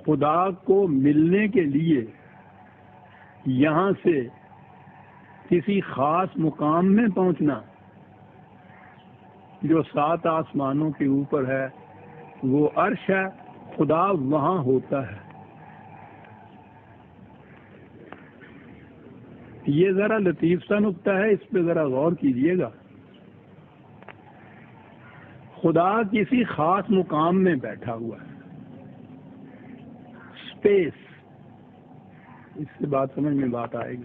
خدا کو ملنے کے لیے یہاں سے کسی خاص مقام میں پہنچنا جو 7 آسمانوں کے اوپر ہے، وہ عرش ہے، خدا وہاں ہوتا ہے۔ یہ ذرا لطیف سا نکتہ ہے، اس پہ ذرا غور کیجئے گا۔ خدا کسی خاص مقام میں بیٹھا ہوا ہے، اسپیس، اس سے بات سمجھ میں بات آئے گی۔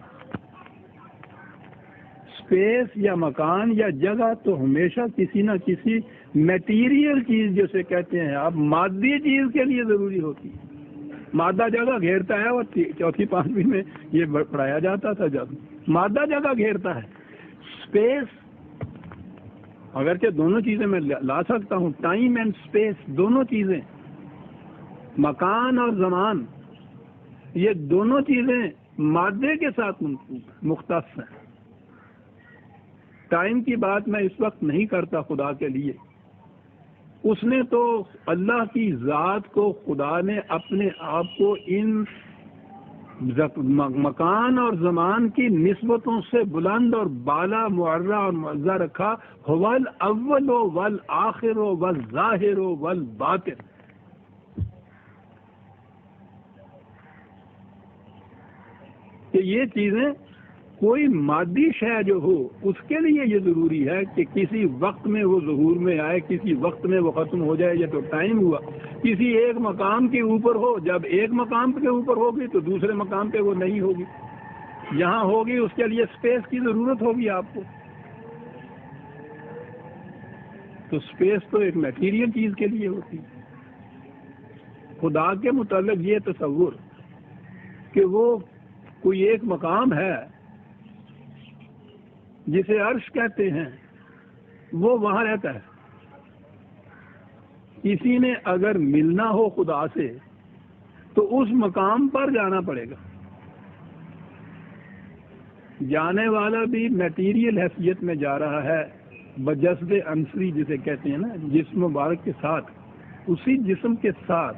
اسپیس یا مکان یا جگہ تو ہمیشہ کسی نہ کسی میٹیریل چیز جسے کہتے ہیں آپ، مادی چیز کے لیے ضروری ہوتی ہے۔ مادہ جگہ گھیرتا ہے، اور چوتھی پانچویں میں یہ پڑھایا جاتا تھا جب مادہ جگہ گھیرتا ہے۔ اسپیس اگرچہ دونوں چیزیں میں لا سکتا ہوں، ٹائم اینڈ اسپیس، دونوں چیزیں، مکان اور زمان، یہ دونوں چیزیں مادے کے ساتھ مختص ہیں۔ ٹائم کی بات میں اس وقت نہیں کرتا خدا کے لیے، اس نے تو اللہ کی ذات کو، خدا نے اپنے آپ کو ان مکان اور زمان کی نسبتوں سے بلند اور بالا معرہ اور معزہ رکھا۔ هو الاول والآخر والظاہر والباطن۔ کہ یہ چیزیں کوئی مادی شے جو ہو اس کے لیے یہ ضروری ہے کہ کسی وقت میں وہ ظہور میں آئے، کسی وقت میں وہ ختم ہو جائے، یہ تو ٹائم ہوا۔ کسی ایک مقام کے اوپر ہو، جب ایک مقام کے اوپر ہوگی تو دوسرے مقام پہ وہ نہیں ہوگی، یہاں ہوگی، اس کے لیے اسپیس کی ضرورت ہوگی آپ کو۔ تو اسپیس تو ایک میٹیریل چیز کے لیے ہوتی ہے۔ خدا کے متعلق یہ تصور کہ وہ کوئی ایک مقام ہے جسے عرش کہتے ہیں، وہ وہاں رہتا ہے۔ کسی نے اگر ملنا ہو خدا سے تو اس مقام پر جانا پڑے گا۔ جانے والا بھی میٹیریل حیثیت میں جا رہا ہے، بجسد عنصری جسے کہتے ہیں نا، جسم مبارک کے ساتھ، اسی جسم کے ساتھ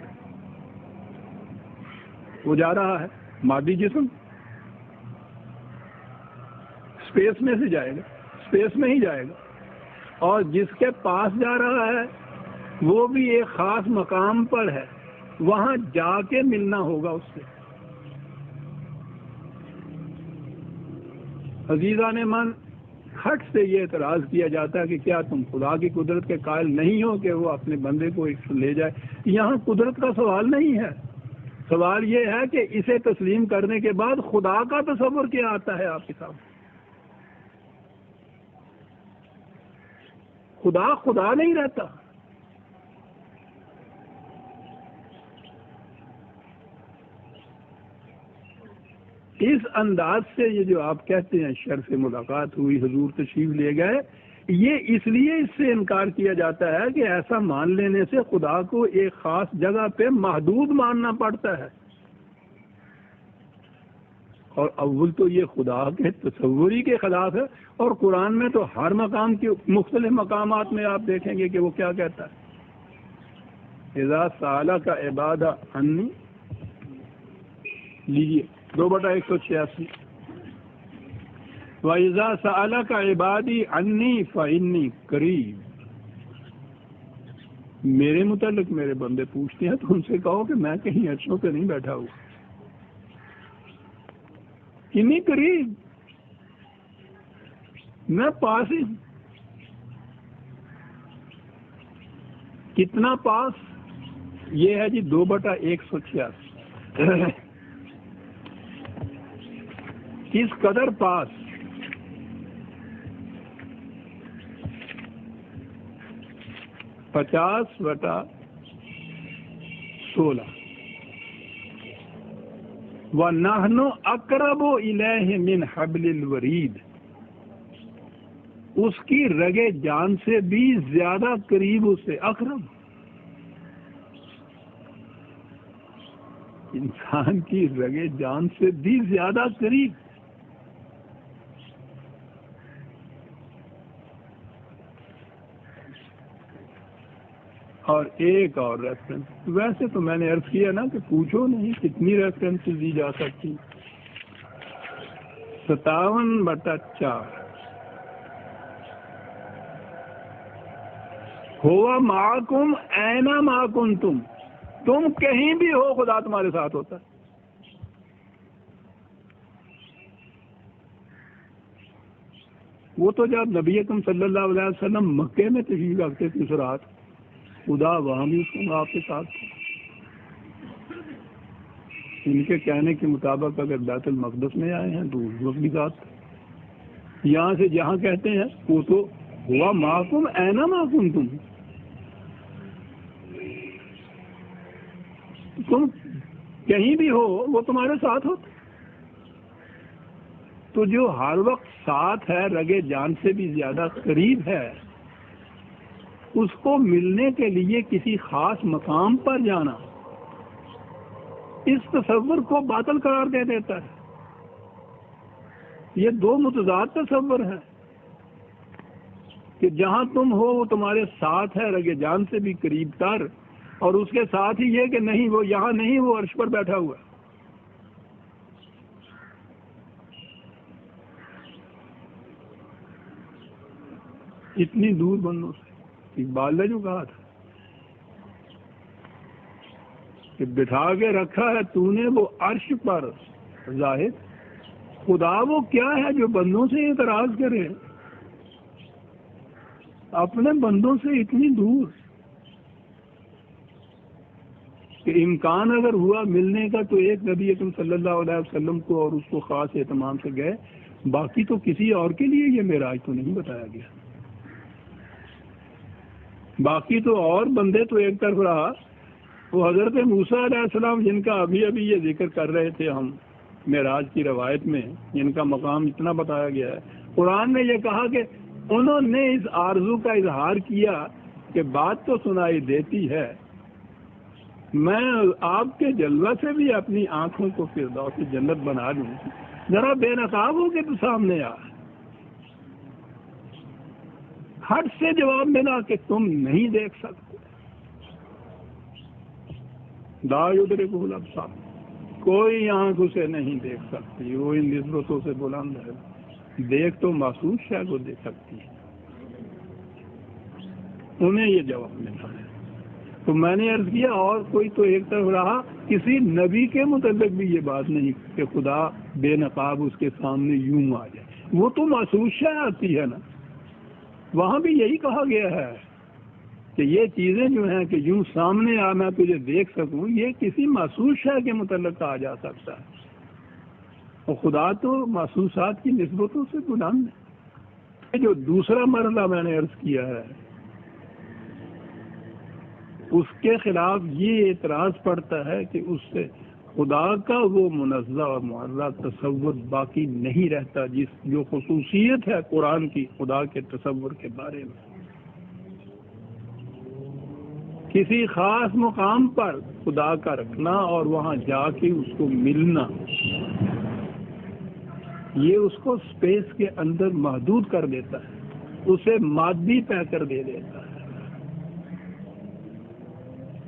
وہ جا رہا ہے، مادی جسم اسپیس میں سے جائے گا، اسپیس میں ہی جائے گا، اور جس کے پاس جا رہا ہے وہ بھی ایک خاص مقام پر ہے، وہاں جا کے ملنا ہوگا اس سے۔ عزیزان من، کھٹ سے یہ اعتراض کیا جاتا ہے کہ کیا تم خدا کی قدرت کے قائل نہیں ہو کہ وہ اپنے بندے کو ایک لے جائے؟ یہاں قدرت کا سوال نہیں ہے، سوال یہ ہے کہ اسے تسلیم کرنے کے بعد خدا کا تصور کیا آتا ہے آپ کے سامنے۔ خدا نہیں رہتا۔ اس انداز سے یہ جو آپ کہتے ہیں شرف ملاقات ہوئی، حضور تشریف لے گئے، یہ اس لیے اس سے انکار کیا جاتا ہے کہ ایسا مان لینے سے خدا کو ایک خاص جگہ پہ محدود ماننا پڑتا ہے، اور اول تو یہ خدا کے تصور ہی کے خلاف ہے۔ اور قرآن میں تو ہر مقام کے مختلف مقامات میں آپ دیکھیں گے کہ وہ کیا کہتا ہے، اذا سألک عباد عنی، لیجیے 2/186، وَإِذَا سَأَلَكَ عِبَادِي عَنِّي فَإِنِّي قَرِيبٌ۔ میرے متعلق میرے بندے پوچھتے ہیں تو ان سے کہو کہ میں کہیں عرشوں پہ نہیں بیٹھا ہوں، انی قریب، میں پاس ہی ہوں۔ کتنا پاس؟ یہ ہے جی 2/186۔ کس قدر پاس؟ 50/16۔ وَنَحْنُ أَقْرَبُ إِلَيْهِ مِنْ حَبْلِ الْوَرِيدِ، اس کی رگ جان سے بھی زیادہ قریب اسے، اقرب، انسان کی رگ جان سے بھی زیادہ قریب۔ اور اور ایک اور ریفرنس. ویسے تو میں نے عرض کیا نا کہ پوچھو نہیں کتنی ریفرنس دی جا سکتی. 57/4 ہوا معکم اینما کنتم، تم کہیں بھی ہو خدا تمہارے ساتھ ہوتا ہے. وہ تو جب نبی اکرم صلی اللہ علیہ وسلم مکے میں تشریف رکھتے تھے اس رات، خدا وہاں بھی آپ کے ساتھ تھا. ان کے کہنے کے مطابق اگر بیت المقدس میں آئے ہیں تو اس وقت بھی ساتھ تھے. یہاں سے جہاں کہتے ہیں وہ تو ہوا معکم اینما کنتم، تم کہیں بھی ہو وہ تمہارے ساتھ ہوتا. تو جو ہر وقت ساتھ ہے، رگے جان سے بھی زیادہ قریب ہے، اس کو ملنے کے لیے کسی خاص مقام پر جانا اس تصور کو باطل قرار دے دیتا ہے. یہ دو متضاد تصور ہیں کہ جہاں تم ہو وہ تمہارے ساتھ ہے، رگے جان سے بھی قریب تر، اور اس کے ساتھ ہی یہ کہ نہیں وہ یہاں نہیں، وہ عرش پر بیٹھا ہوا ہے. اتنی دور بندوں سے اقبال نے جو کہا تھا کہ بٹھا کے رکھا ہے تو نے وہ عرش پر ظاہر، خدا وہ کیا ہے جو بندوں سے اعتراض کرے، اپنے بندوں سے اتنی دور کہ امکان اگر ہوا ملنے کا تو ایک نبی اکرم صلی اللہ علیہ وسلم کو اور اس کو خاص اہتمام سے گئے، باقی تو کسی اور کے لیے یہ معراج تو نہیں بتایا گیا. باقی تو اور بندے تو ایک طرف رہا، وہ حضرت موسیٰ علیہ السلام جن کا ابھی یہ ذکر کر رہے تھے ہم معراج کی روایت میں، جن کا مقام اتنا بتایا گیا ہے. قرآن نے یہ کہا کہ انہوں نے اس آرزو کا اظہار کیا کہ بات تو سنائی دیتی ہے، میں آپ کے جلوہ سے بھی اپنی آنکھوں کو فردوس جنت بنا دوں، ذرا بے نقاب ہو کے تو سامنے آ. ہٹ سے جواب ملا کہ تم نہیں دیکھ سکتے. لا یدرکہ الابصار، کوئی آنکھ اسے نہیں دیکھ سکتی، وہ ان نسبتوں سے بلند ہے. دیکھ تو محسوس شاید وہ دیکھ سکتی ہے. انہیں یہ جواب ملا ہے. تو میں نے عرض کیا اور کوئی تو ایک طرف رہا، کسی نبی کے متعلق بھی یہ بات نہیں کہ خدا بے نقاب اس کے سامنے یوں آ جائے. وہ تو محسوس شاید آتی ہے نا، وہاں بھی یہی کہا گیا ہے کہ یہ چیزیں جو ہیں کہ یوں سامنے آ میں تجھے دیکھ سکوں، یہ کسی محسوس شے کے متعلق کہا جا سکتا ہے. اور خدا تو محسوسات کی نسبتوں سے بلند ہے. جو دوسرا مرحلہ میں نے عرض کیا ہے اس کے خلاف یہ اعتراض پڑتا ہے کہ اس سے خدا کا وہ منزہ اور معزہ تصور باقی نہیں رہتا، جو خصوصیت ہے قرآن کی خدا کے تصور کے بارے میں. کسی خاص مقام پر خدا کا رکھنا اور وہاں جا کے اس کو ملنا، یہ اس کو اسپیس کے اندر محدود کر دیتا ہے، اسے مادی طے کر دے دیتا ہے.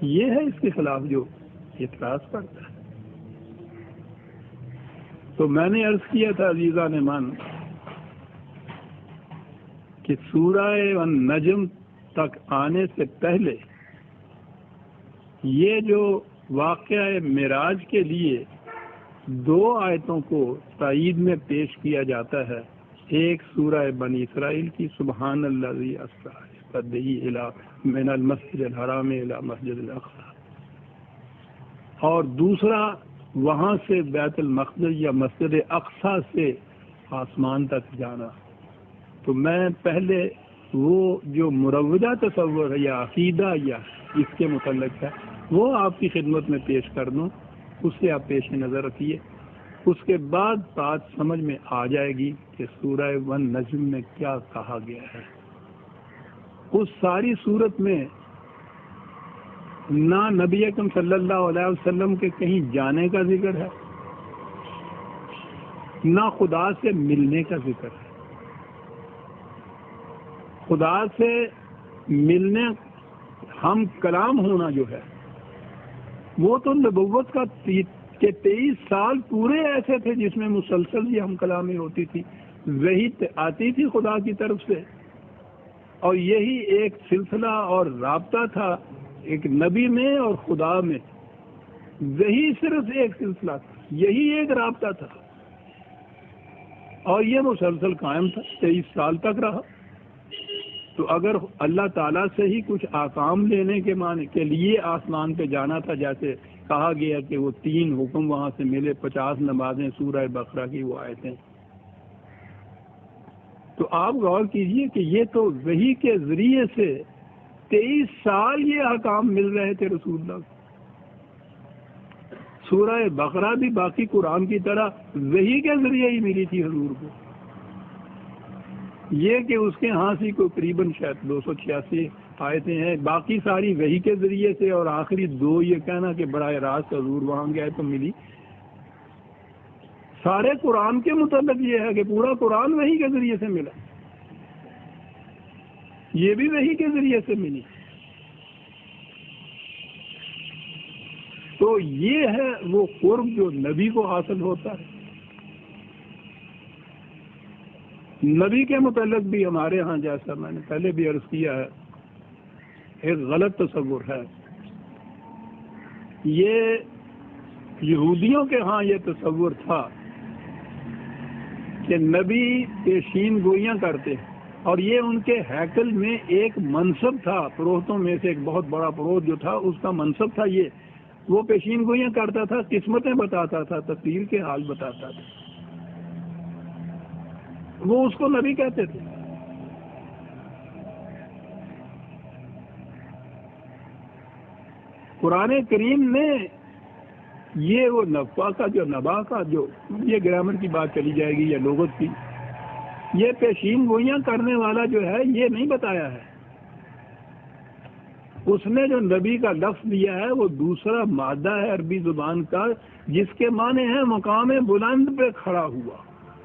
یہ ہے اس کے خلاف جو اعتراض پڑتا ہے. تو میں نے عرض کیا تھا عزیزان من کہ سورہ النجم تک آنے سے پہلے یہ جو واقعہ معراج کے لیے دو آیتوں کو تائید میں پیش کیا جاتا ہے. ایک سورہ بنی اسرائیل کی سبحان الذی اسریٰ ببعبدہ من المسجد الحرام الی مسجد الاقصی، اور دوسرا وہاں سے بیت المقدس یا مسجد اقصی سے آسمان تک جانا. تو میں پہلے وہ جو مروجہ تصور ہے یا عقیدہ یا اس کے متعلق ہے وہ آپ کی خدمت میں پیش کر دوں، اس سے آپ پیش نظر رکھیے. اس کے بعد بات سمجھ میں آ جائے گی کہ سورہ والنجم میں کیا کہا گیا ہے. اس ساری صورت میں نہ نبی اکرم صلی اللہ علیہ وسلم کے کہیں جانے کا ذکر ہے، نہ خدا سے ملنے کا ذکر ہے. خدا سے ملنے ہم کلام ہونا جو ہے وہ تو نبوت کا 23 سال پورے ایسے تھے جس میں مسلسل یہ ہم کلامی ہوتی تھی، وہی آتی تھی خدا کی طرف سے، اور یہی ایک سلسلہ اور رابطہ تھا ایک نبی میں اور خدا میں، وہی صرف ایک سلسلہ تھا، یہی ایک رابطہ تھا، اور یہ مسلسل قائم تھا 23 سال تک رہا۔ تو اگر اللہ تعالیٰ سے ہی کچھ احکام لینے کے معنی کے لیے آسمان پہ جانا تھا، جیسے کہا گیا کہ وہ 3 حکم وہاں سے ملے، 50 نمازیں، سورہ بقرہ کی وہ آیتیں، تو آپ غور کیجئے کہ یہ تو وحی کے ذریعے سے 23 سال یہ احکام مل رہے تھے رسول اللہ کو۔ سورہ بقرہ بھی باقی قرآن کی طرح وحی کے ذریعے ہی ملی تھی حضور کو، یہ کہ اس کے ہاں سے قریباً شاید 286 آیتیں ہیں، باقی ساری وحی کے ذریعے سے، اور آخری 2 یہ کہنا کہ براہ راست حضور وہاں گئے تو ملی۔ سارے قرآن کے متعلق یہ ہے کہ پورا قرآن وحی کے ذریعے سے ملا، یہ بھی وحی کے ذریعے سے ملی۔ تو یہ ہے وہ قرب جو نبی کو حاصل ہوتا ہے۔ نبی کے متعلق بھی ہمارے ہاں، جیسا میں نے پہلے بھی عرض کیا ہے، ایک غلط تصور ہے۔ یہ یہودیوں کے ہاں یہ تصور تھا کہ نبی پیشین گوئیاں کرتے ہیں، اور یہ ان کے ہیکل میں ایک منصب تھا، پروہتوں میں سے ایک بہت بڑا پروہت جو تھا اس کا منصب تھا یہ، وہ پیشین گوئیاں کرتا تھا، قسمتیں بتاتا تھا، تقدیر کے حال بتاتا تھا، وہ اس کو نبی کہتے تھے۔ قرآن کریم نے یہ وہ نفع کا جو نبا کا جو یہ گرامر کی بات چلی جائے گی یا لغت کی، یہ پیشین گوئیاں کرنے والا جو ہے یہ نہیں بتایا ہے۔ اس نے جو نبی کا لفظ دیا ہے وہ دوسرا مادہ ہے عربی زبان کا، جس کے معنی ہے مقام بلند پہ کھڑا ہوا۔